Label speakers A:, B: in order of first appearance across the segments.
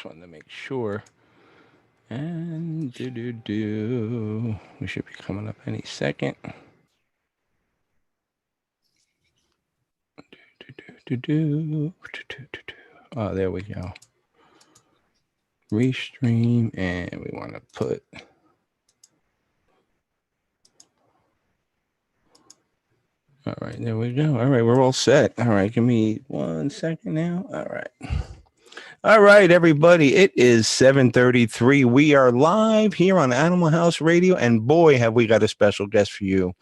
A: one to make sure. And we should be coming up any second. Oh, there we go. Restream, and we want to put. All right, there we go. All right, we're all set. All right, give me 1 second now. All right. All right, everybody. It is 7:33. We are live here on Animal House Radio, and boy, have we got a special guest for you.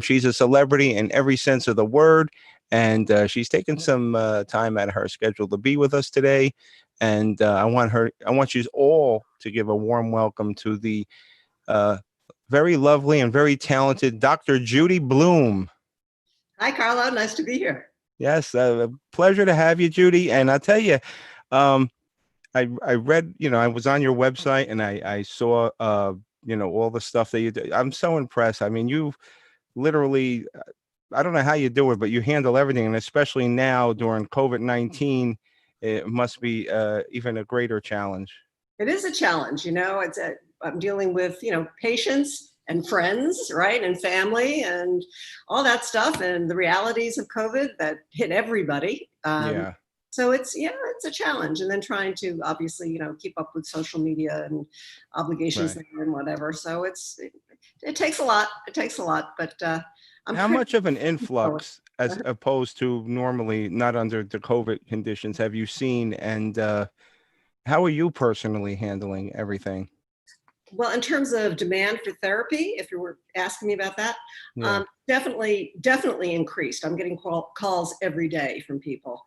A: She's a celebrity in every sense of the word, and she's taken some time out of her schedule to be with us today. And I want you all to give a warm welcome to the very lovely and very talented Dr. Judy Bloom.
B: Hi, Carlo. Nice to be here.
A: Yes, a pleasure to have you, Judy. And I'll tell you, I read, I was on your website and I saw, all the stuff that you do. I'm so impressed. I mean, you literally, I don't know how you do it, but you handle everything. And especially now during COVID-19, it must be even a greater challenge.
B: It is a challenge. I'm dealing with, patients and friends, right? And family and all that stuff and the realities of COVID that hit everybody.
A: Yeah.
B: So it's a challenge. And then trying to obviously, keep up with social media and obligations and whatever. So it takes a lot. It takes a lot, but
A: how much of an influx as opposed to normally not under the COVID conditions have you seen? And how are you personally handling everything?
B: Well, in terms of demand for therapy, if you were asking me about that, definitely increased. I'm getting calls every day from people.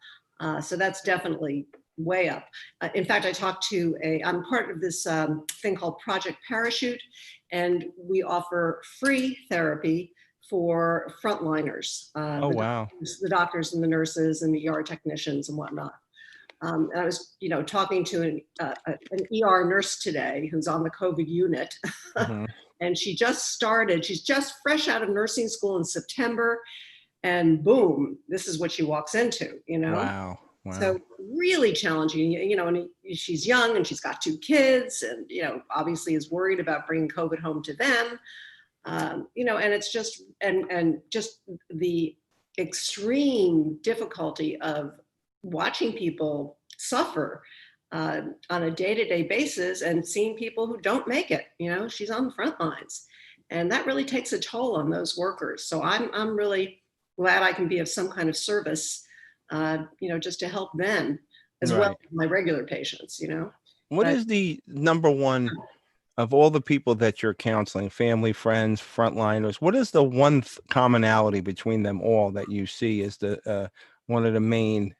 B: So that's definitely way up. In fact, I'm part of this thing called Project Parachute, and we offer free therapy for frontliners.
A: Wow.
B: The doctors and the nurses and the ER technicians and whatnot. And I was, talking to an ER nurse today who's on the COVID unit. Mm-hmm. And she's just fresh out of nursing school in September. And boom, this is what she walks into,
A: Wow.
B: So really challenging, and she's young and she's got 2 kids and, obviously is worried about bringing COVID home to them. And it's just, and just the extreme difficulty of watching people suffer on a day-to-day basis and seeing people who don't make it. She's on the front lines, and that really takes a toll on those workers. So I'm really glad I can be of some kind of service, just to help them as well as my regular patients.
A: What is the number one of all the people that you're counseling, family, friends, frontliners? What is the one commonality between them all that you see as the one of the main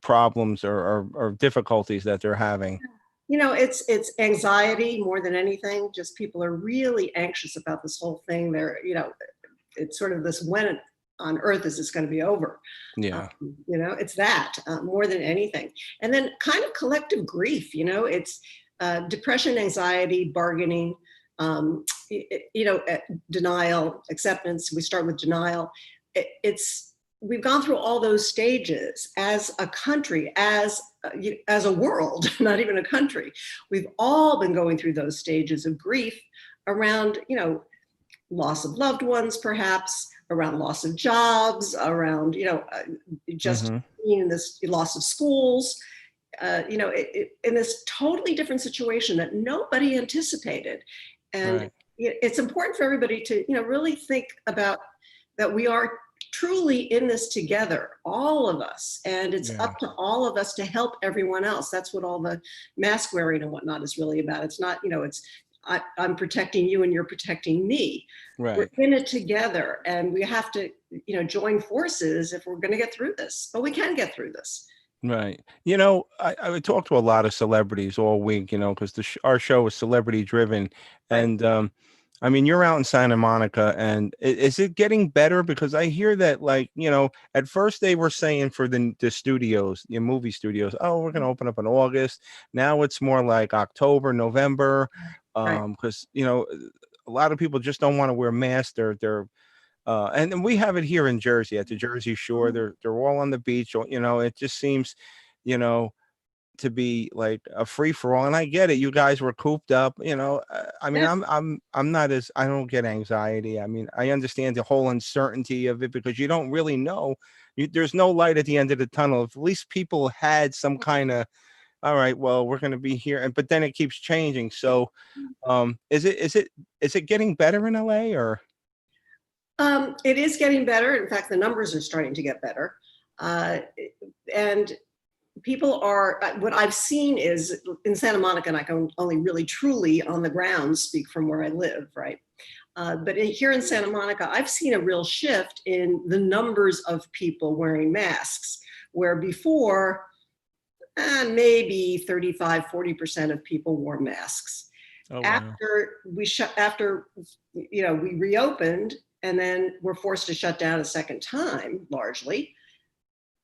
A: problems or difficulties that they're having?
B: It's anxiety more than anything. Just people are really anxious about this whole thing. They're, it's sort of this, when on earth is this going to be over?
A: Yeah.
B: It's that more than anything. And then kind of collective grief, it's depression, anxiety, bargaining, denial, acceptance. We start with denial. We've gone through all those stages as a country, as a world, not even a country. We've all been going through those stages of grief around, loss of loved ones, perhaps, around loss of jobs, around, just in this loss of schools, in this totally different situation that nobody anticipated. And it's important for everybody to, really think about that we are truly in this together, all of us, and it's up to all of us to help everyone else. That's what all the mask wearing and whatnot is really about. It's not, I'm protecting you and you're protecting me.
A: Right.
B: We're in it together, and we have to, join forces if we're going to get through this. But we can get through this.
A: Right. I would talk to a lot of celebrities all week, because our show is celebrity driven. And I mean, you're out in Santa Monica, and is it getting better? Because I hear that, at first they were saying for the studios, the movie studios, oh, we're going to open up in August. Now it's more like October, November, because, a lot of people just don't want to wear masks. They're and we have it here in Jersey at the Jersey Shore. They're all on the beach. It just seems, to be like a free for all. And I get it. You guys were cooped up, I mean,
B: Yeah.
A: I'm not as, I don't get anxiety. I mean, I understand the whole uncertainty of it because you don't really know. There's no light at the end of the tunnel. If at least people had some kind of, all right, well, we're going to be here. But then it keeps changing. So, is it getting better in LA or?
B: It is getting better. In fact, the numbers are starting to get better. Uh, and people are, what I've seen is in Santa Monica, and I can only really truly on the ground speak from where I live, right? But here in Santa Monica, I've seen a real shift in the numbers of people wearing masks, where before, maybe 35–40% of people wore masks.
A: Oh, wow.
B: After we reopened and then were forced to shut down a second time, largely,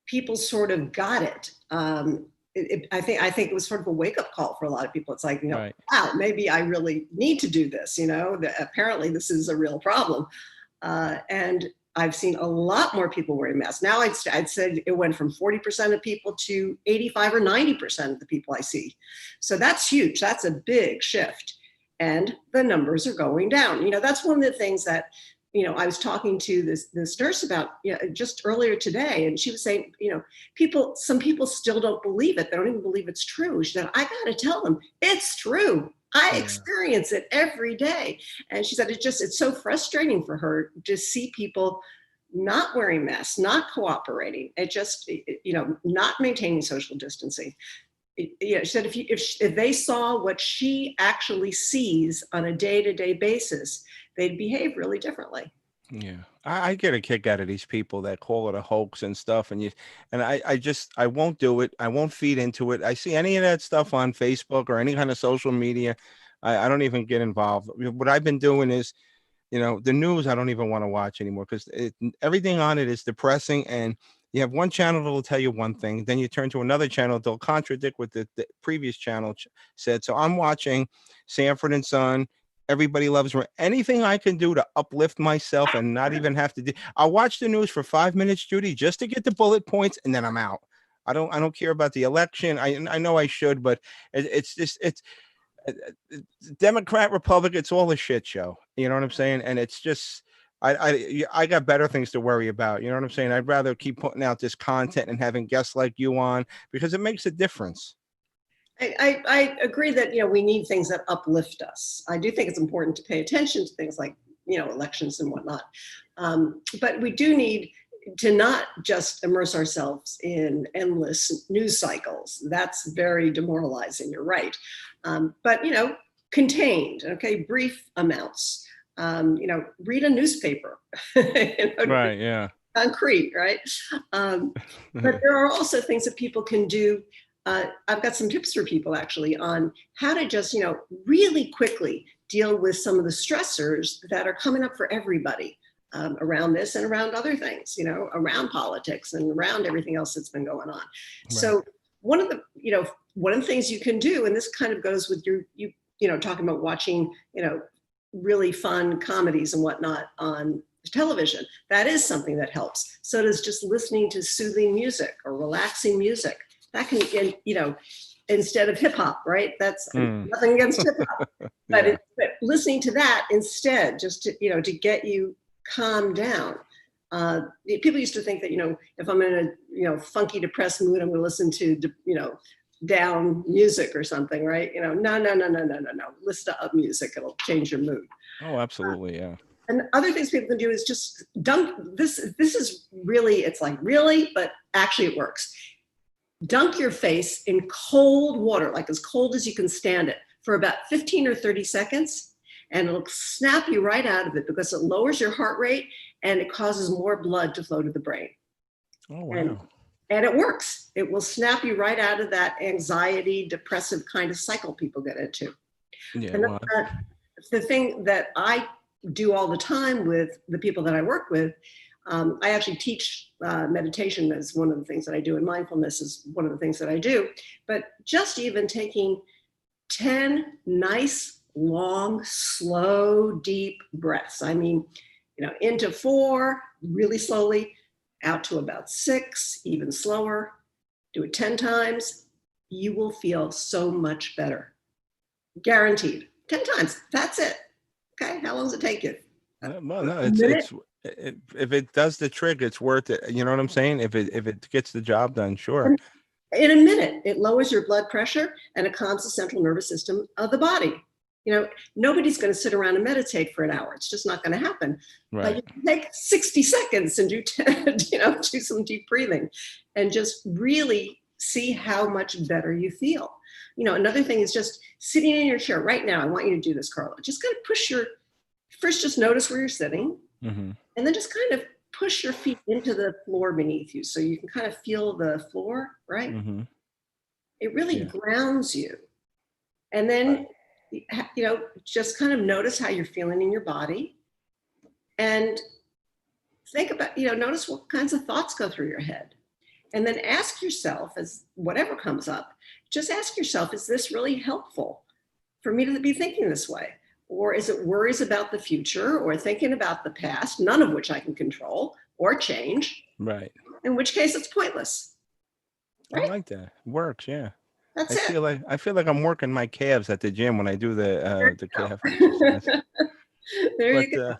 B: people sort of got it. I think it was sort of a wake-up call for a lot of people. It's like,
A: Right.
B: wow, maybe I really need to do this. Apparently this is a real problem. And I've seen a lot more people wearing masks. Now I'd say it went from 40% of people to 85 or 90% of the people I see. So that's huge. That's a big shift. And the numbers are going down. That's one of the things that, I was talking to this nurse about just earlier today, and she was saying, some people still don't believe it. They don't even believe it's true. She said, I got to tell them it's true. I
A: Yeah.
B: experience it every day. And she said, it's so frustrating for her to see people not wearing masks, not cooperating. It just, not maintaining social distancing. She said, if they saw what she actually sees on a day-to-day basis, they'd behave really differently.
A: Yeah, I get a kick out of these people that call it a hoax and stuff, and I won't do it. I won't feed into it. I see any of that stuff on Facebook or any kind of social media, I don't even get involved. What I've been doing is, the news I don't even want to watch anymore because everything on it is depressing. And you have one channel that will tell you one thing, then you turn to another channel, they'll contradict what the previous channel said. So I'm watching Sanford and Son. Everybody loves me. Anything I can do to uplift myself and not even have to do. I'll watch the news for 5 minutes, Judy, just to get the bullet points, and then I'm out. I don't care about the election. I know I should, but it's just uh, Democrat, Republic, it's all a shit show. You know what I'm saying? And it's just, I got better things to worry about. You know what I'm saying? I'd rather keep putting out this content and having guests like you on because it makes a difference.
B: I agree that we need things that uplift us. I do think it's important to pay attention to things like elections and whatnot, but we do need to not just immerse ourselves in endless news cycles. That's very demoralizing. You're right, but contained. Okay, brief amounts. Read a newspaper.
A: Right. Yeah.
B: Concrete, right? But there are also things that people can do. I've got some tips for people actually on how to just, really quickly deal with some of the stressors that are coming up for everybody around this and around other things, around politics and around everything else that's been going on.
A: Right.
B: So one of the things you can do, and this kind of goes with talking about watching, really fun comedies and whatnot on television. That is something that helps. So does just listening to soothing music or relaxing music. That can, instead of hip hop, right? That's nothing against hip hop, but,
A: Yeah.
B: but listening to that instead, just to get you calmed down. People used to think that, if I'm in a, funky, depressed mood, I'm going to listen to, down music or something, right? No. Listen to up music. It'll change your mood.
A: Oh, absolutely. Yeah.
B: And other things people can do is just dunk this. This is really, it's like really, but actually it works. Dunk your face in cold water, like as cold as you can stand it, for about 15 or 30 seconds. And it'll snap you right out of it because it lowers your heart rate and it causes more blood to flow to the brain.
A: Oh, wow.
B: And it works. It will snap you right out of that anxiety, depressive kind of cycle people get into.
A: Yeah.
B: And
A: Well,
B: the thing that I do all the time with the people that I work with, I actually teach meditation as one of the things that I do, and mindfulness is one of the things that I do. But just even taking 10 nice, long, slow, deep breaths. I mean, into 4, really slowly, out to about 6, even slower. Do it 10 times. you will feel so much better. Guaranteed. 10 times. That's it. Okay. How long does it take you?
A: Well, no,
B: A minute?
A: if it does the trick, it's worth it. You know what I'm saying? If it gets the job done, sure.
B: In a minute, it lowers your blood pressure and it calms the central nervous system of the body. Nobody's going to sit around and meditate for an hour. It's just not going to happen. But
A: Right.
B: you can take 60 seconds and do some deep breathing and just really see how much better you feel. Another thing is just sitting in your chair right now. I want you to do this, Carla. Just kind of first just notice where you're sitting,
A: Mm-hmm.
B: and then just kind of push your feet into the floor beneath you so you can kind of feel the floor, right?
A: Mm-hmm.
B: It really
A: Yeah.
B: grounds you. And then, just kind of notice how you're feeling in your body and think about, notice what kinds of thoughts go through your head. And then ask yourself, as whatever comes up, just ask yourself, is this really helpful for me to be thinking this way? Or is it worries about the future or thinking about the past, none of which I can control or change,
A: Right.
B: in which case it's pointless,
A: I
B: right?
A: like that. Works. Yeah.
B: That's it.
A: I feel like I'm working my calves at the gym when I do the calf exercise.
B: There
A: But
B: you go.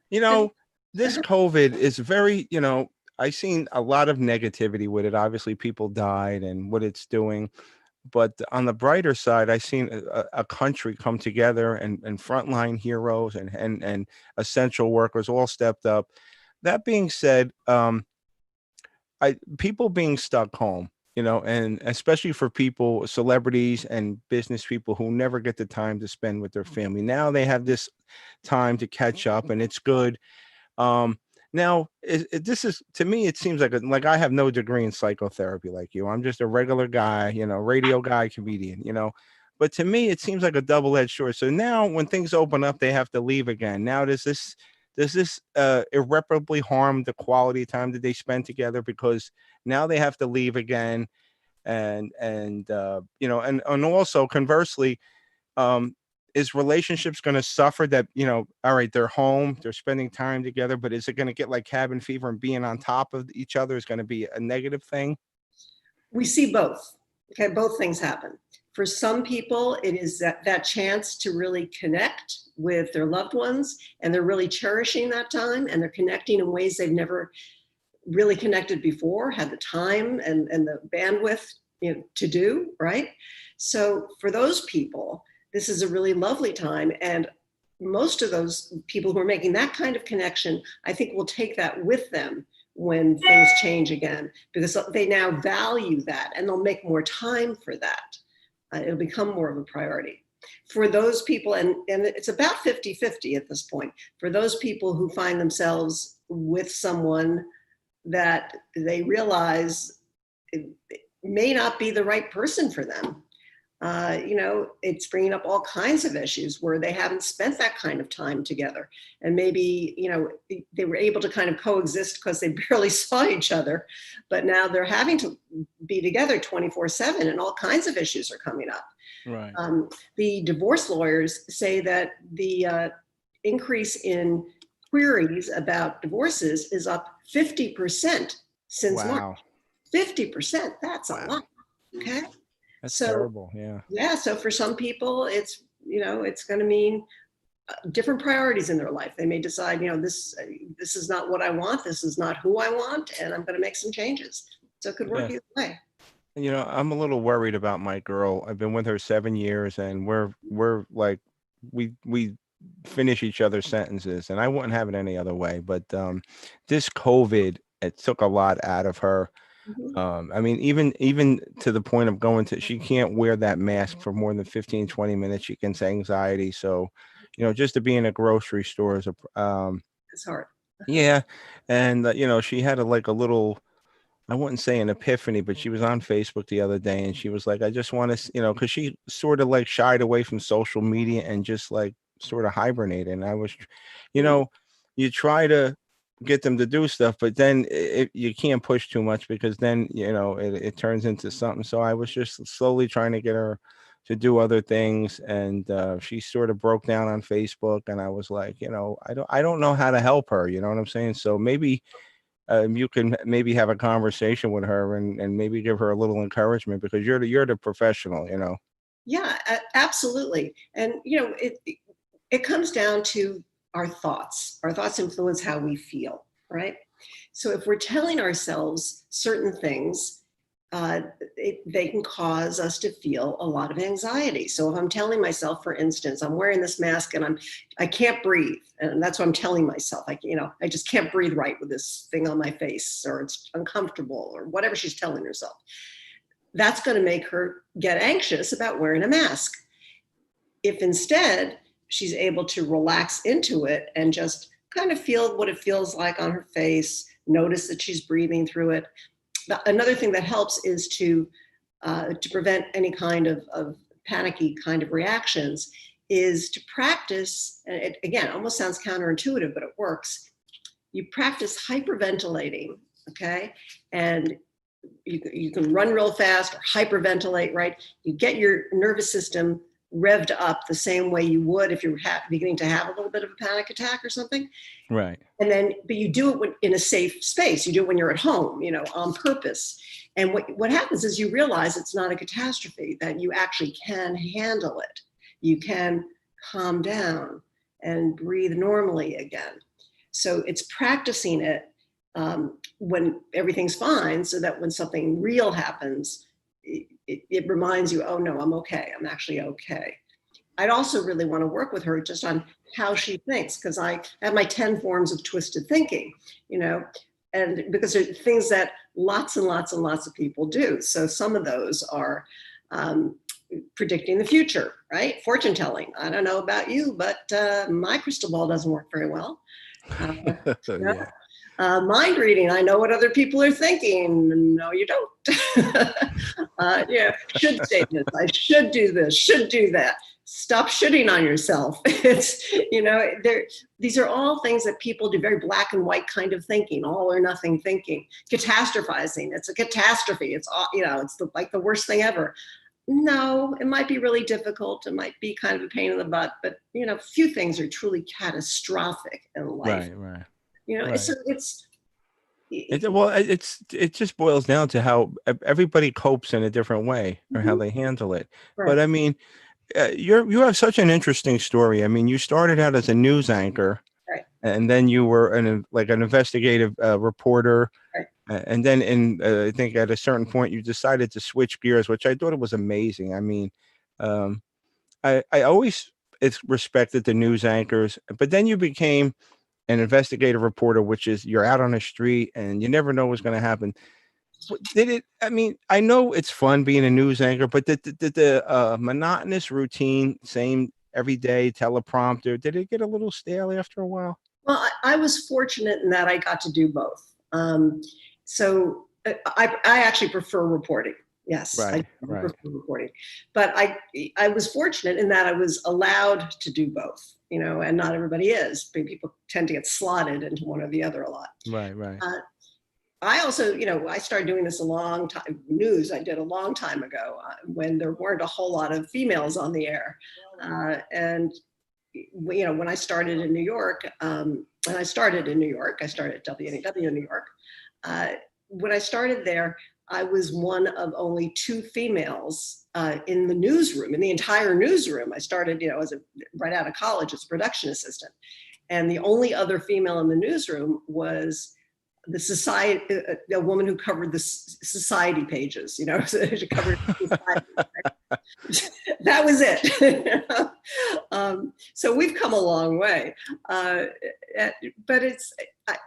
A: you
B: And
A: know, this COVID is very, I've seen a lot of negativity with it. Obviously, people died and what it's doing. But on the brighter side, I've seen a country come together and frontline heroes and essential workers all stepped up. That being said, I people being stuck home, and especially for people, celebrities and business people who never get the time to spend with their family. Now they have this time to catch up, and it's good. um, Now, this is to me, it seems like I have no degree in psychotherapy like you. I'm just a regular guy, radio guy, comedian, But to me, it seems like a double-edged sword. So now, when things open up, they have to leave again. Now, does this irreparably harm the quality time that they spend together because now they have to leave again, and also conversely, um is relationships going to suffer that, all right, they're home, they're spending time together, but is it going to get like cabin fever and being on top of each other is going to be a negative thing?
B: we see both. Okay, both things happen. For some people, it is that chance to really connect with their loved ones, and they're really cherishing that time, and they're connecting in ways they've never really connected before, had the time and the bandwidth to do, right? So for those people, this is a really lovely time. And most of those people who are making that kind of connection, I think will take that with them when things change again, because they now value that and they'll make more time for that. It'll become more of a priority. For those people, and it's about 50-50 at this point, for those people who find themselves with someone that they realize it may not be the right person for them. It's bringing up all kinds of issues where they haven't spent that kind of time together. And maybe, they were able to kind of coexist because they barely saw each other, but now they're having to be together 24/7 and all kinds of issues are coming up.
A: Right.
B: The divorce lawyers say that the increase in queries about divorces is up 50% since March.
A: Wow.
B: 50%, that's a
A: Wow.
B: lot. Okay.
A: That's
B: So,
A: terrible. Yeah.
B: yeah, so for some people, it's going to mean different priorities in their life. They may decide, this is not what I want. This is not who I want. And I'm going to make some changes. So it could work
A: Yeah.
B: either way.
A: I'm a little worried about my girl. I've been with her 7 years, and we're like, we finish each other's sentences, and I wouldn't have it any other way. But this COVID, it took a lot out of her.
B: Mhm.
A: I mean, even to the point of she can't wear that mask for more than 15, 20 minutes. She gets anxiety. So, just to be in a grocery store is
B: It's hard.
A: yeah. And, she had like a little, I wouldn't say an epiphany, but she was on Facebook the other day and she was like, I just want to, because she sort of like shied away from social media and just like sort of hibernated. And I was, you
B: Mhm.
A: know, you try to get them to do stuff, but then you can't push too much because then, it turns into something. So I was just slowly trying to get her to do other things. And she sort of broke down on Facebook and I was like, I don't know how to help her. You know what I'm saying? So maybe you can maybe have a conversation with her and maybe give her a little encouragement, because you're the professional, you know.
B: Yeah, absolutely. And it comes down to our thoughts. Our thoughts influence how we feel, right? So if we're telling ourselves certain things, they can cause us to feel a lot of anxiety. So if I'm telling myself, for instance, I'm wearing this mask and I can't breathe, and that's what I'm telling myself. I just can't breathe right with this thing on my face, or it's uncomfortable, or whatever she's telling herself. That's going to make her get anxious about wearing a mask. If instead she's able to relax into it and just kind of feel what it feels like on her face, notice that she's breathing through it. Another thing that helps is to prevent any kind of panicky kind of reactions is to practice, and it again almost sounds counterintuitive, but it works. You practice hyperventilating, okay? And you can run real fast or hyperventilate, right? You get your nervous system revved up the same way you would if you're beginning to have a little bit of a panic attack or something.
A: Right.
B: And then, but you do it in a safe space. You do it when you're at home, on purpose. And what happens is you realize it's not a catastrophe, that you actually can handle it. You can calm down and breathe normally again. So it's practicing it when everything's fine, so that when something real happens, it reminds you, oh no, I'm okay. I'm actually okay. I'd also really want to work with her just on how she thinks, because I have my 10 forms of twisted thinking, and because there are things that lots and lots and lots of people do. So some of those are predicting the future, right? Fortune telling. I don't know about you, but my crystal ball doesn't work very well.
A: Yeah.
B: Mind reading. I know what other people are thinking. No, you don't. Should statements. I should do this, should do that. Stop shitting on yourself. These are all things that people do, very black and white kind of thinking, all or nothing thinking. Catastrophizing. It's a catastrophe. It's all, it's like the worst thing ever. No, it might be really difficult. It might be kind of a pain in the butt, but few things are truly catastrophic in life.
A: Right.
B: So
A: It just boils down to how everybody copes in a different way, or how they handle it.
B: right.
A: But I mean, you have such an interesting story. I mean, you started out as a news anchor,
B: Right.
A: and then you were an investigative reporter,
B: Right.
A: And then I think at a certain point you decided to switch gears, which I thought it was amazing. I mean, um, I always respected the news anchors, but then you became an investigative reporter, which is you're out on the street and you never know what's going to happen. Did it? I mean, I know it's fun being a news anchor, but did the monotonous routine, same every day teleprompter, did it get a little stale after a while?
B: Well, I was fortunate in that I got to do both. So I actually prefer reporting. Yes, I
A: Right.
B: prefer reporting. But I was fortunate in that I was allowed to do both, and not everybody is. People tend to get slotted into one or the other a lot.
A: Right.
B: I also, I started doing this a long time, news I did a long time ago when there weren't a whole lot of females on the air. And when I started in New York, I started at WNEW in New York. When I started there, I was one of only two females in the newsroom, in the entire newsroom. I started, right out of college as a production assistant. And the only other female in the newsroom was the society, a woman who covered the society pages, she covered society, right? That was it. So we've come a long way. But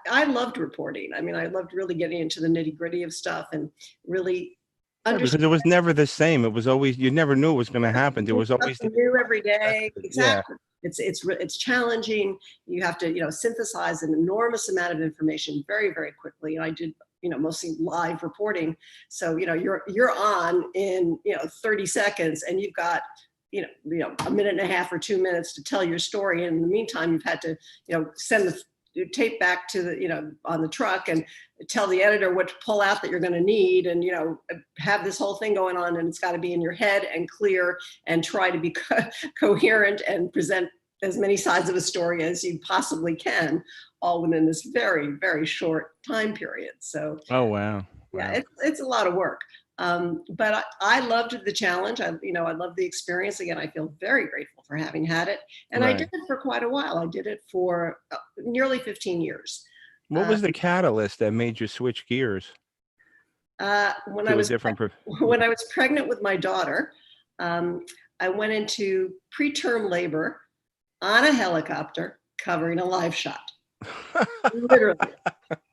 B: I loved reporting. I mean, I loved really getting into the nitty gritty of stuff and really
A: Because
B: understand
A: it was never the same. It was always, you never knew what was going to happen. There was always
B: something new every day.
A: Yeah.
B: Exactly. It's challenging. You have to, synthesize an enormous amount of information very, very quickly. And I did, mostly live reporting. So, you're on in, 30 seconds and you've got, a minute and a half or 2 minutes to tell your story. And in the meantime, you've had to, send the tape back to the, on the truck and tell the editor what to pull out that you're going to need, and, have this whole thing going on, and it's got to be in your head and clear and try to be coherent and present as many sides of a story as you possibly can, all within this very, very short time period. So
A: Oh, wow.
B: yeah,
A: Wow.
B: it's a lot of work. But I loved the challenge. I loved the experience. Again, I feel very grateful for having had it. And I did
A: Right.
B: it for quite a while. I did it for nearly 15 years.
A: What
B: Uh,
A: was the catalyst that made you switch gears
B: when I
A: to a
B: was
A: different
B: when I was pregnant with my daughter, um, I went into preterm labor on a helicopter covering a live shot. Literally.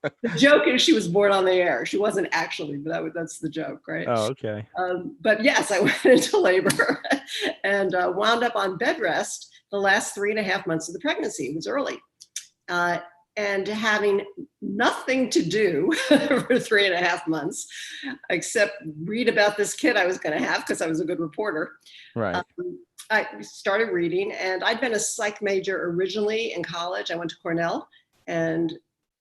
B: The joke is she was born on the air. She wasn't actually, but that's the joke, right?
A: Oh, okay.
B: But yes, I went into labor and wound up on bed rest the last 3.5 months of the pregnancy. It was early. Uh, and having nothing to do for 3.5 months except read about this kid I was going to have because I was a good reporter.
A: Right.
B: I started reading, and I'd been a psych major originally in college. I went to Cornell and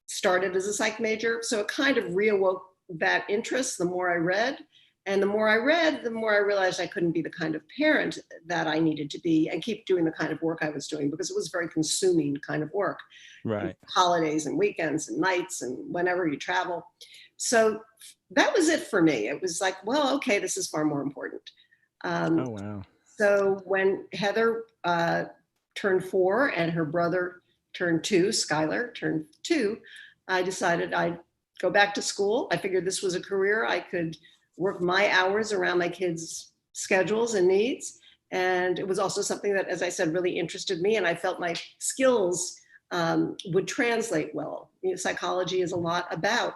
B: started as a psych major. So it kind of reawoke that interest the more I read. And the more I read, the more I realized I couldn't be the kind of parent that I needed to be and keep doing the kind of work I was doing, because it was very consuming kind of work.
A: Right.
B: Holidays and weekends and nights and whenever you travel. So that was it for me. It was like, well, okay, this is far more important.
A: Oh, wow.
B: So when Heather turned 4 and her brother turned 2, Skylar turned 2, I decided I'd go back to school. I figured this was a career I could work my hours around my kids' schedules and needs. And it was also something that, as I said, really interested me. And I felt my skills would translate well. Psychology is a lot about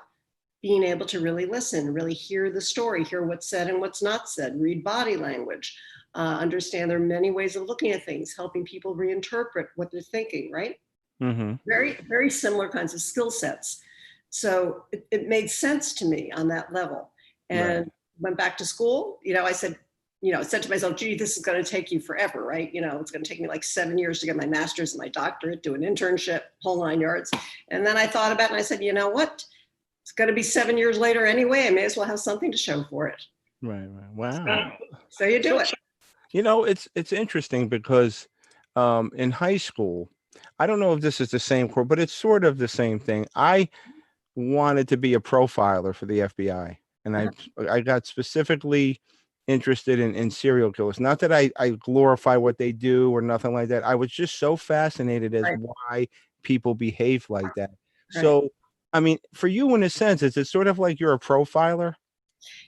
B: being able to really listen, really hear the story, hear what's said and what's not said, read body language, understand there are many ways of looking at things, helping people reinterpret what they're thinking, right?
A: Mm-hmm.
B: Very, very similar kinds of skill sets. So it made sense to me on that level. And
A: Right.
B: went back to school. I said to myself, gee, this is going to take you forever, right? It's going to take me like 7 years to get my master's and my doctorate, do an internship, whole 9 yards. And then I thought about it and I said, you know what? It's going to be 7 years later anyway. I may as well have something to show for it.
A: Right. Right. Wow.
B: So you do it.
A: It's interesting because in high school, I don't know if this is the same core, but it's sort of the same thing. I wanted to be a profiler for the FBI, and I got specifically interested in serial killers. Not that I glorify what they do or nothing like that. I was just so fascinated as
B: Right,
A: why people behave like that.
B: right.
A: So, I mean, for you, in a sense, is it sort of like you're a profiler?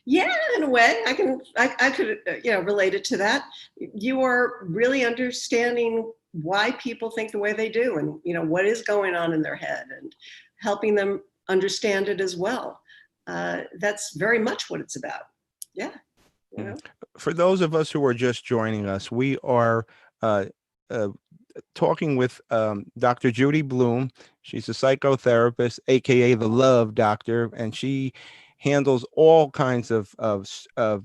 B: Yeah, in a way, I could relate it to that. You are really understanding why people think the way they do, and what is going on in their head, and helping them understand it as well. That's very much what it's about. Yeah, you
A: Mm.
B: know.
A: For those of us who are just joining us, we are uh, uh, talking with Dr. Judy Bloom. She's a psychotherapist, aka the Love Doctor, and she handles all kinds of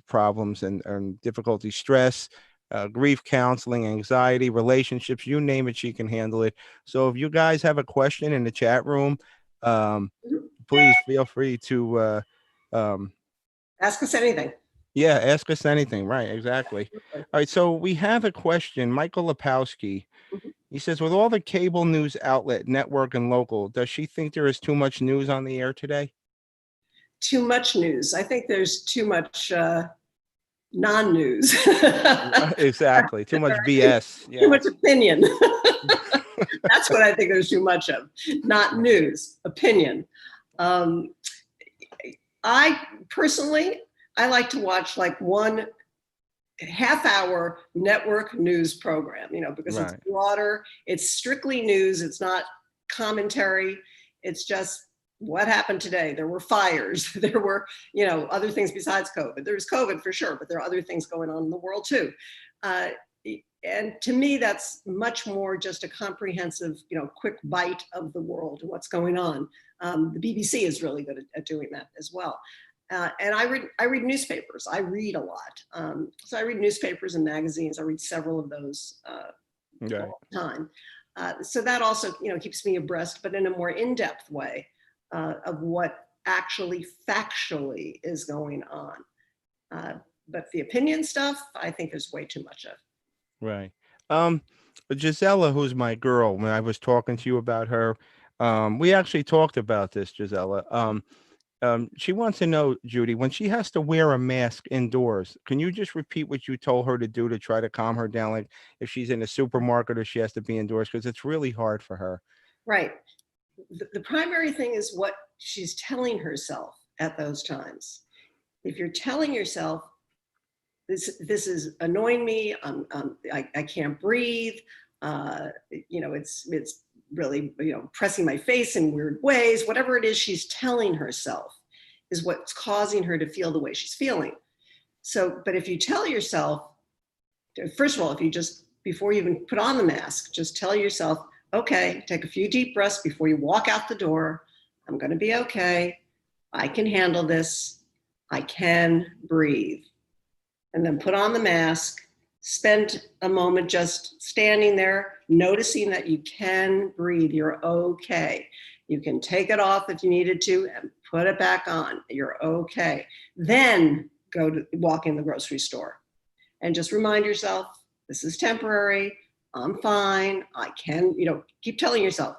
A: problems and difficulty, stress, grief counseling, anxiety, relationships, you name it, she can handle it. So if you guys have a question in the chat room, um,
B: Mhm.
A: please feel free to um,
B: Ask us anything.
A: yeah, ask us anything. Right, exactly. All right, so we have a question. Michael Lapowski.
B: Mhm.
A: He says, with all the cable news outlet, network, and local, does she think there is too much news on the air today?
B: Too much news. I think there's too much non-news.
A: Exactly. Too much BS.
B: Too much
A: Yes.
B: opinion. That's what I think there's too much of. Not news, opinion. Um, I personally, I like to watch like one half-hour network news program, because it's
A: Right.
B: broader, it's strictly news, it's not commentary, it's just what happened today. There were fires, there were, other things besides COVID. There's COVID for sure, but there are other things going on in the world too. Uh, and to me, that's much more just a comprehensive, quick bite of the world and what's going on. The BBC is really good at doing that as well. And I read newspapers. I read a lot. So I read newspapers and magazines. I read several of those
A: Right.
B: all the time. So that also, keeps me abreast, but in a more in-depth way of what actually factually is going on. But the opinion stuff, I think there's way too much of.
A: Right. Um, Gisela, who's my girl, when I was talking to you about her, We actually talked about this, Gisela. She wants to know, Judy, when she has to wear a mask indoors, can you just repeat what you told her to do to try to calm her down? Like if she's in a supermarket or she has to be indoors, because it's really hard for her.
B: Right. The primary thing is what she's telling herself at those times. If you're telling yourself, this is annoying me, I can't breathe, it's really, pressing my face in weird ways, whatever it is she's telling herself is what's causing her to feel the way she's feeling. So, but if you tell yourself, first of all, if you just, before you even put on the mask, just tell yourself, okay, take a few deep breaths before you walk out the door. I'm going to be okay. I can handle this. I can breathe. And then put on the mask. Spend a moment just standing there, noticing that you can breathe. You're okay. You can take it off if you needed to and put it back on. You're okay. Then go to walk in the grocery store and just remind yourself, this is temporary. I'm fine. I can, keep telling yourself,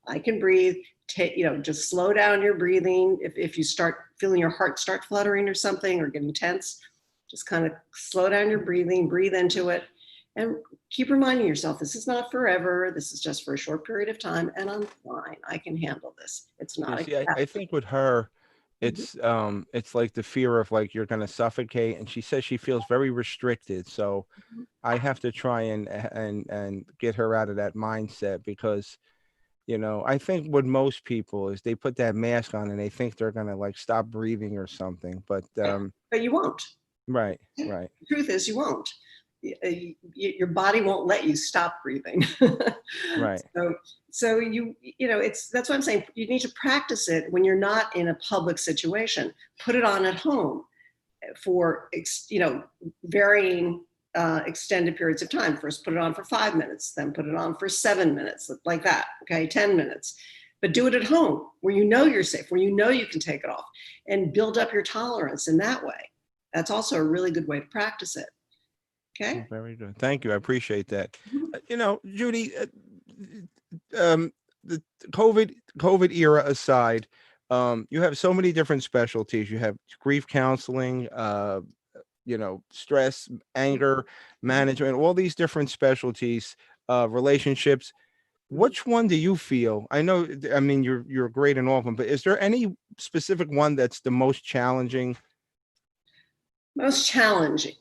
B: I can breathe. Just slow down your breathing. If you start feeling your heart start fluttering or something or getting tense, just kind of slow down your breathing, breathe into it, and keep reminding yourself, this is not forever. This is just for a short period of time, and I'm fine. I can handle this. It's
A: Yeah,
B: not a
A: see, I
B: catastrophe.
A: think with her,
B: Mhm.
A: it's like the fear of like you're gonna suffocate, and she says she feels very restricted. So I have to try and get her out of that mindset because I think what most people is they put that mask on and they think they're gonna like stop breathing or something. But
B: But you won't.
A: right,
B: The
A: right,
B: truth is, you won't. Your body won't let you stop breathing.
A: right.
B: so, that's what I'm saying. You need to practice it when you're not in a public situation. Put it on at home for varying extended periods of time. First, put it on for 5 minutes, then put it on for 7 minutes, like that. Okay, 10 minutes. But do it at home where you know you're safe, where you know you can take it off, and build up your tolerance in that way. That's also a really good way to practice it.
A: Oh,
B: Okay.
A: very good. Thank you. I appreciate that.
B: Mhm.
A: Judy, the COVID era aside, you have so many different specialties. You have grief counseling, stress, anger management, all these different specialties, relationships.
B: Mhm.
A: Which one do you feel? I know, I mean, you're great in all of them, but is there any specific one that's the most challenging?
B: Most challenging.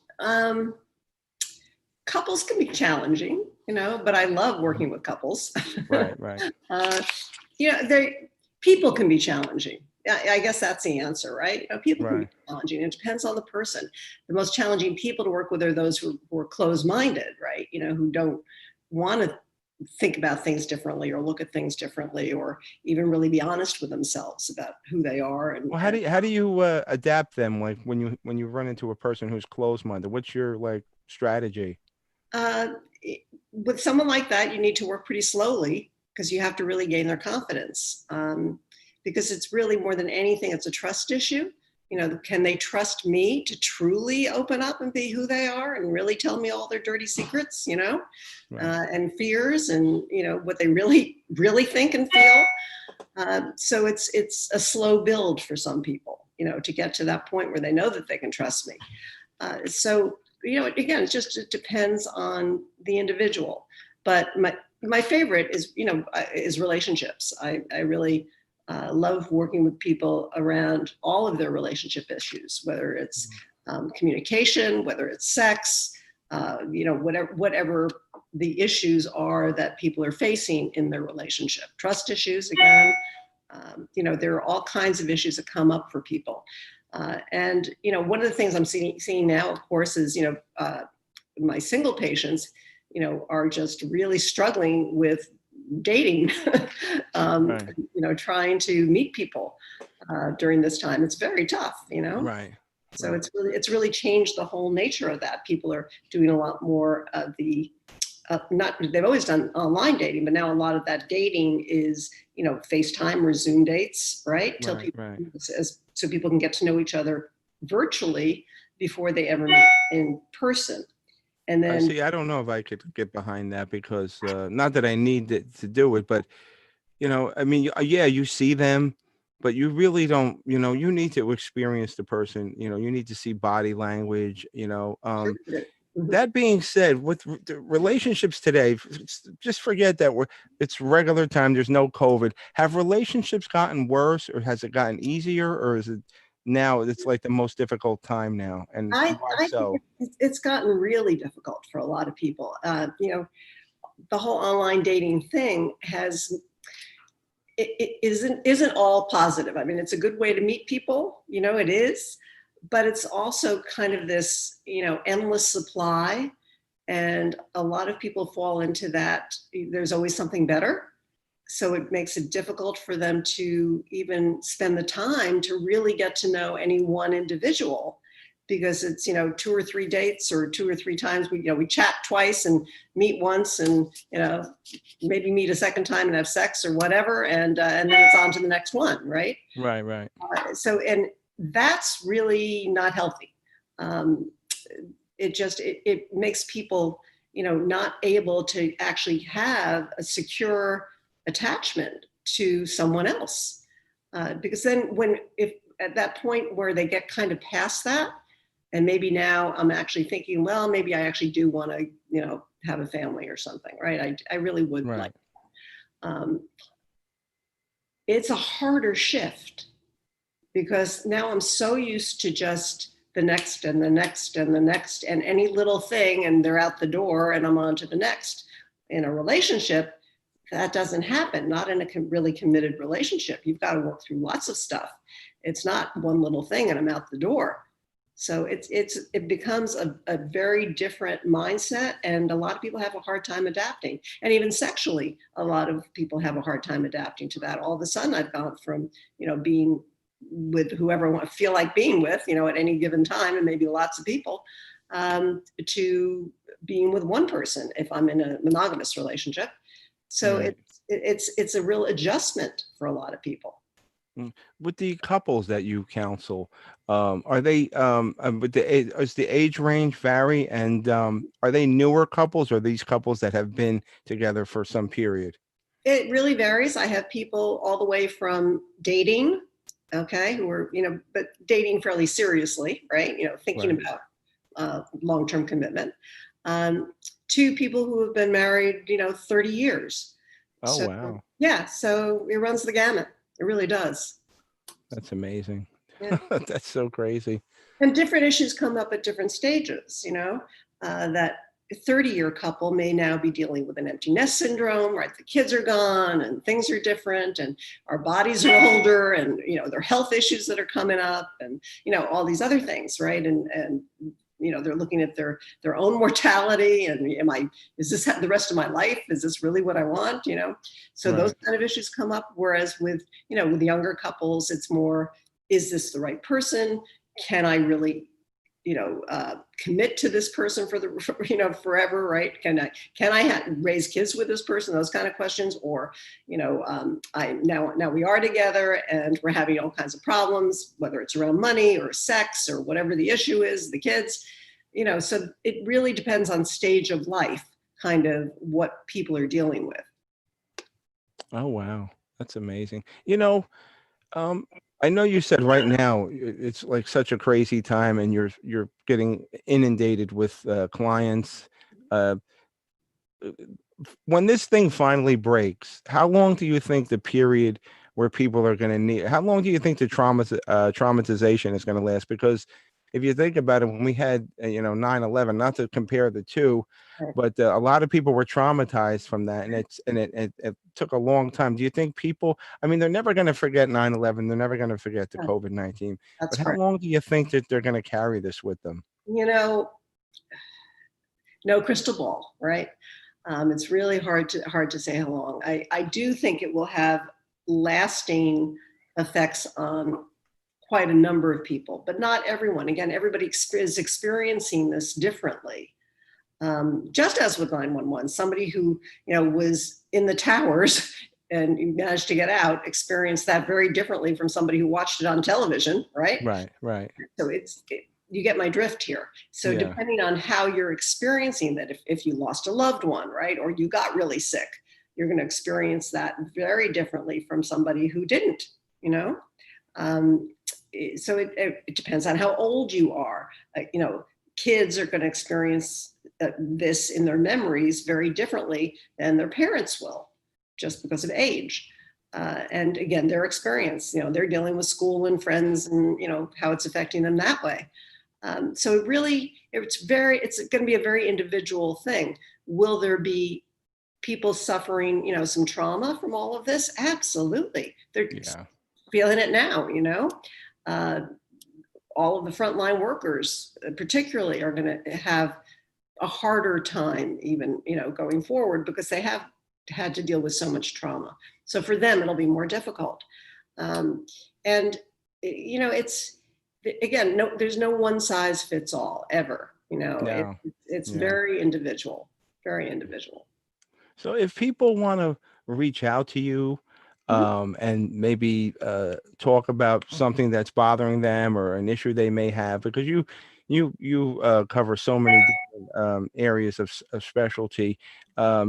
B: Couples can be challenging, but I love
A: Mhm.
B: working with couples.
A: Right, right,
B: uh, People can be challenging. I guess that's the answer, right? People can be
A: right.
B: challenging. It depends on the person. The most challenging people to work with are those who are closed-minded, right? Who don't want to think about things differently or look at things differently or even really be honest with themselves about who they are. And,
A: Well,
B: and
A: how do you adapt them? Like when you run into a person who's closed minded, what's your like strategy?
B: uh, with someone like that, you need to work pretty slowly because you have to really gain their confidence. Because it's really more than anything, it's a trust issue. Can they trust me to truly open up and be who they are and really tell me all their dirty secrets,
A: Right.
B: and fears and what they really, really think and feel. So it's a slow build for some people, to get to that point where they know that they can trust me. Again, it depends on the individual. But my favorite is relationships. I really love working with people around all of their relationship issues, whether it's
A: Mhm.
B: communication, whether it's sex, whatever the issues are that people are facing in their relationship. Trust issues again. There are all kinds of issues that come up for people. And one of the things I'm seeing now, of course, is my single patients, are just really struggling with dating,
A: Right.
B: trying to meet people during this time. It's very tough,
A: Right.
B: So
A: Right.
B: it's really changed the whole nature of that. People are doing a lot more of the not they've always done online dating, but now a lot of that dating is FaceTime or Zoom dates, right? Till
A: Right.
B: people
A: Right.
B: so people can get to know each other virtually before they ever meet in person. And
A: I
B: then
A: see. I don't know if I could get behind that because not that I need it to do it, but I mean, yeah, you see them, but you really don't, you need to experience the person, you need to see body language.
B: Sure. Mhm.
A: That being said, with the relationships today, just forget that it's regular time. There's no COVID. Have relationships gotten worse, or has it gotten easier, or is it now it's like the most difficult time now? And why
B: I think
A: so?
B: it's gotten really difficult for a lot of people. The whole online dating thing has it isn't all positive. I mean, it's a good way to meet people, it is, but it's also kind of this, endless supply. And a lot of people fall into that. There's always something better. So it makes it difficult for them to even spend the time to really get to know any one individual, because it's, two or three dates, or two or three times we chat twice and meet once, and maybe meet a second time and have sex or whatever, and then it's on to the next one, right?
A: Right, right,
B: So, and that's really not healthy. Um, it makes people, not able to actually have a secure attachment to someone else. Because then if at that point where they get kind of past that, and maybe now I'm actually thinking, well, maybe I actually do want to, have a family or something, right? I really would like.
A: right.
B: Um, it's a harder shift, because now I'm so used to just the next and the next and the next, and any little thing and they're out the door and I'm on to the next. In a relationship, that doesn't happen, not in a really committed relationship. You've got to work through lots of stuff. It's not one little thing and I'm out the door. So it becomes a very different mindset, and a lot of people have a hard time adapting. And even sexually, a lot of people have a hard time adapting to that. All of a sudden, I've gone from being with whoever I feel like being with, at any given time, and maybe lots of people, to being with one person if I'm in a monogamous relationship. So
A: Right.
B: it's a real adjustment for a lot of people.
A: Mm. With the couples that you counsel, are they with does the age range vary, and are they newer couples, or these couples that have been together for some period?
B: It really varies. I have people all the way from dating, okay, who are, but dating fairly seriously, right? Thinking
A: Right.
B: about long-term commitment, to people who have been married, 30 years.
A: Oh,
B: So,
A: wow.
B: yeah, so it runs the gamut. It really does.
A: That's amazing.
B: Yeah.
A: That's so crazy.
B: And different issues come up at different stages, that 30-year couple may now be dealing with an empty nest syndrome, right? The kids are gone and things are different and our bodies are older, and, there are health issues that are coming up, and, all these other things, right? And they're looking at their own mortality, and is this the rest of my life? Is this really what I want? So those
A: Right.
B: kind of issues come up. Whereas with younger couples, it's more, is this the right person? Can I really, commit to this person for the, forever, right? Can I raise kids with this person? Those kind of questions. Or, I now we are together and we're having all kinds of problems, whether it's around money or sex or whatever the issue is, the kids, so it really depends on stage of life, kind of what people are dealing with.
A: Oh, wow. That's amazing. Um, I know you said right now it's like such a crazy time, and you're getting inundated with clients. Uh, when this thing finally breaks, how long do you think the period where people are going to need? How long do you think the traumatization is going to last? Because if you think about it, when we had 9/11, not to compare the two, but a lot of people were traumatized from that, and it took a long time. Do you think people? I mean, they're never going to forget 9/11. They're never going to forget the COVID-19.
B: That's
A: But how
B: correct.
A: long do you think that they're going to carry this with them?
B: You know, no crystal ball, right? It's really hard to say how long. I do think it will have lasting effects on quite a number of people, but not everyone. Again, everybody is experiencing this differently. Just as with 911, somebody who was in the towers and managed to get out experienced that very differently from somebody who watched it on television, right?
A: Right, right.
B: So you get my drift here. So
A: Yeah,
B: depending on how you're experiencing that, if you lost a loved one, right, or you got really sick, you're going to experience that very differently from somebody who didn't, you know. Um, so it depends on how old you are. You know, kids are going to experience this in their memories very differently than their parents will, just because of age. And again, their experience, you know, they're dealing with school and friends and, you know, how it's affecting them that way. So it really, it's going to be a very individual thing. Will there be people suffering, you know, some trauma from all of this? Absolutely. They're
A: Yeah.
B: feeling it now, you know. Uh, all of the frontline workers, particularly, are going to have a harder time, even, you know, going forward, because they have had to deal with so much trauma. So for them, it'll be more difficult. And you know, it's, again, no, there's no one size fits all ever. You know,
A: No.
B: it's
A: Yeah.
B: very individual, very individual.
A: So if people want to reach out to you,
B: Mhm.
A: and maybe talk about something that's bothering them or an issue they may have, because you cover so many different areas of specialty,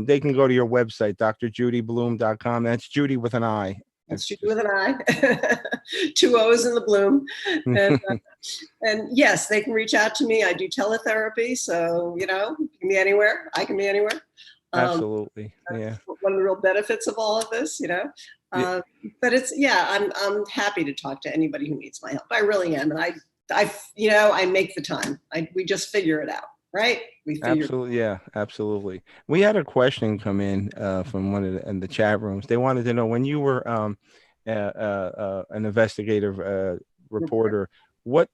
A: they can go to your website, drjudybloom.com. That's Judy with an I.
B: That's
A: It's
B: Judy
A: just
B: with an I, two O's in the Bloom. And, yes, they can reach out to me. I do teletherapy. So, you know, you can be anywhere. I can be anywhere. Um,
A: absolutely. Yeah.
B: one of the real benefits of all of this, you know.
A: Yeah,
B: Uh, but it's, yeah, I'm happy to talk to anybody who needs my help. I really am, and you know, I make the time. We just figure it out, right? We figure.
A: absolutely. Yeah, absolutely. We had a question come in from one of in the chat rooms. They wanted to know, when you were an investigative reporter, what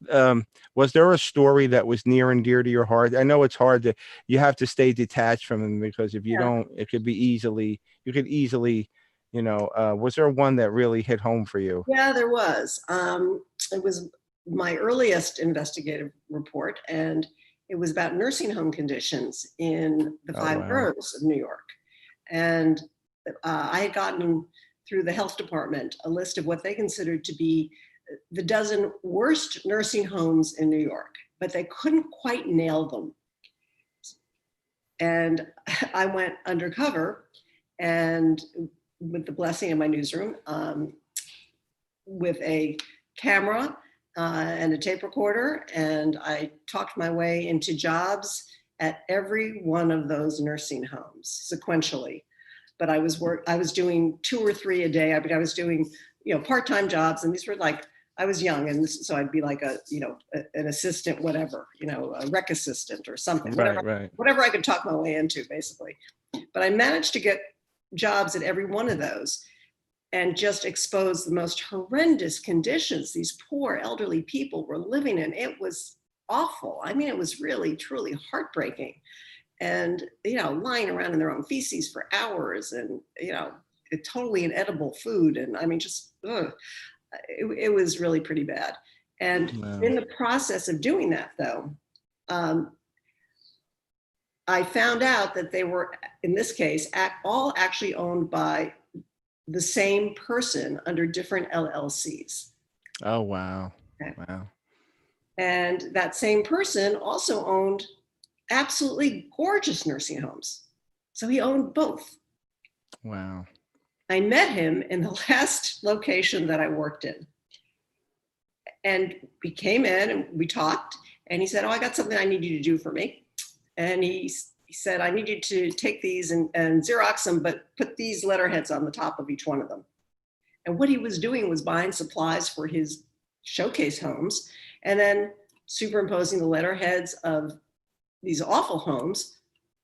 A: was there a story that was near and dear to your heart? I know it's hard to, you have to stay detached from them, because if you
B: Yeah,
A: don't, it could be easily, you could easily, you know, was there one that really hit home for you?
B: yeah, there was. It was my earliest investigative report, and it was about nursing home conditions in the
A: Oh,
B: five
A: wow.
B: boroughs of New York. And I had gotten through the health department a list of what they considered to be the dozen worst nursing homes in New York, but they couldn't quite nail them. And I went undercover, and with the blessing of my newsroom, with a camera and a tape recorder, and I talked my way into jobs at every one of those nursing homes sequentially. But I was doing 2 or 3 a day. I was doing, you know, part-time jobs, and these were like, I was young, and so I'd be like a, you know, an assistant, whatever, you know, a rec assistant or something,
A: Right, right.
B: whatever I could talk my way into, basically. But I managed to get jobs at every one of those, and just expose the most horrendous conditions these poor elderly people were living in. It was awful. I mean, it was really, truly heartbreaking. And, you know, lying around in their own feces for hours, and, you know, totally inedible food. And I mean, just, it was really pretty bad. And
A: Wow.
B: in the process of doing that, though, um, I found out that they were, in this case, all actually owned by the same person under different LLCs.
A: Oh, wow.
B: Okay.
A: Wow.
B: And that same person also owned absolutely gorgeous nursing homes. So he owned both.
A: Wow.
B: I met him in the last location that I worked in. And we came in and we talked, and he said, "Oh, I got something I need you to do for me." And he said, "I need you to take these and Xerox them, but put these letterheads on the top of each one of them." And what he was doing was buying supplies for his showcase homes and then superimposing the letterheads of these awful homes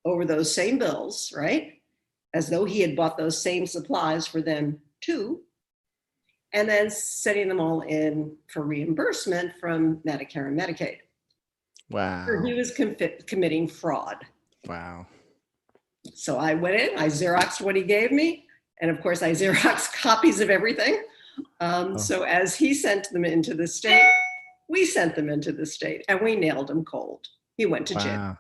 B: over those same bills, right? As though he had bought those same supplies for them too. And then setting them all in for reimbursement from Medicare and Medicaid. So he
A: Wow.
B: was committing fraud.
A: Wow.
B: So I went in, I Xeroxed what he gave me. And of course, I Xeroxed copies of everything.
A: Oh,
B: So as he sent them into the state, we sent them into the state, and we nailed him cold. He went to jail.
A: wow.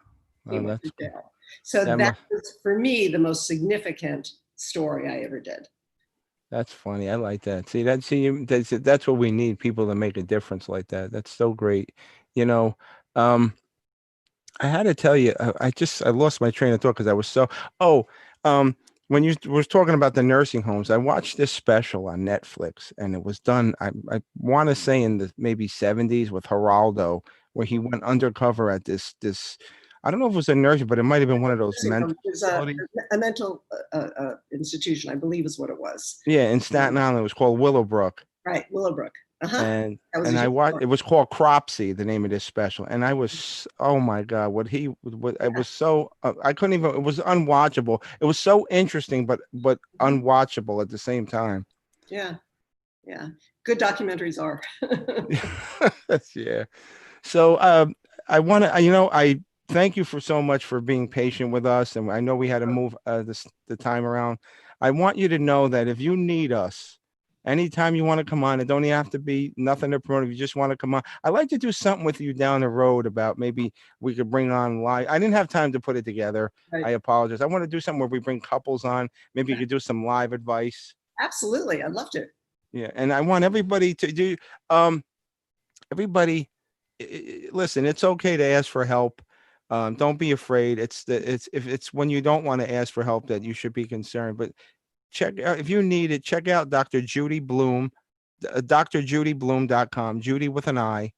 B: He
A: Oh,
B: went
A: that's
B: to
A: cool.
B: jail. So
A: That
B: that
A: must,
B: was, for me, the most significant story I ever did.
A: that's funny. I like that. See, that's what we need, people to make a difference like that. That's so great. You know, um, I had to tell you, I lost my train of thought because I was so, oh, um, when you was talking about the nursing homes, I watched this special on Netflix, and it was done. I want to say in the maybe 70s with Geraldo, where he went undercover at this. I don't know if it was a nursing, but it might have been one of those
B: Nursing home
A: mental
B: is
A: facilities.
B: a mental institution, I believe, is what it was.
A: Yeah, in Staten Island, it was called Willowbrook.
B: Right, Willowbrook. Uh-huh.
A: and
B: That was a
A: and I
B: huge
A: watched.
B: part.
A: It was called Cropsy, the name of this special, and I was, oh my god, what I
B: Yeah.
A: was so I couldn't even. It was unwatchable. It was so interesting, but
B: Mhm.
A: unwatchable at the same time.
B: Yeah. Yeah. Good documentaries are.
A: Yeah. So I want to, I thank you for so much for being patient with us, and I know we had to move the time around. I want you to know that if you need us, anytime you want to come on, it don't even have to be nothing to promote. If you just want to come on, I'd like to do something with you down the road about maybe we could bring on live. I didn't have time to put it together.
B: Right.
A: I apologize. I want to do something where we bring couples on. Maybe you could do some live advice.
B: Absolutely. I'd love to.
A: Yeah, and I want everybody to do. Um, everybody, listen, it's okay to ask for help. Don't be afraid. It's if it's when you don't want to ask for help that you should be concerned. But check out, if you need it, check out Dr. Judy Bloom, drjudybloom.com, Judy with an I.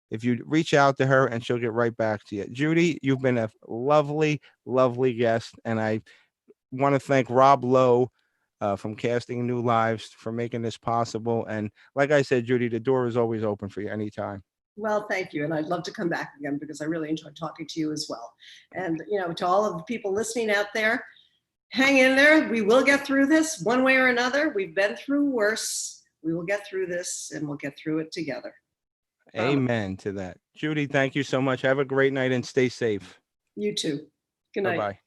A: If you reach out to her, and she'll get right back to you. Judy, you've been a lovely, lovely guest, and I want to thank Rob Lowe from Casting New Lives for making this possible. And like I said, Judy, the door is always open for you anytime.
B: Well, thank you. And I'd love to come back again because I really enjoyed talking to you as well. And, to all of the people listening out there, hang in there. We will get through this one way or another. We've been through worse. We will get through this and we'll get through it together. Promise.
A: Amen to that. Judy, thank you so much. Have a great night and stay safe.
B: You too. Good
A: Bye
B: night.
A: bye.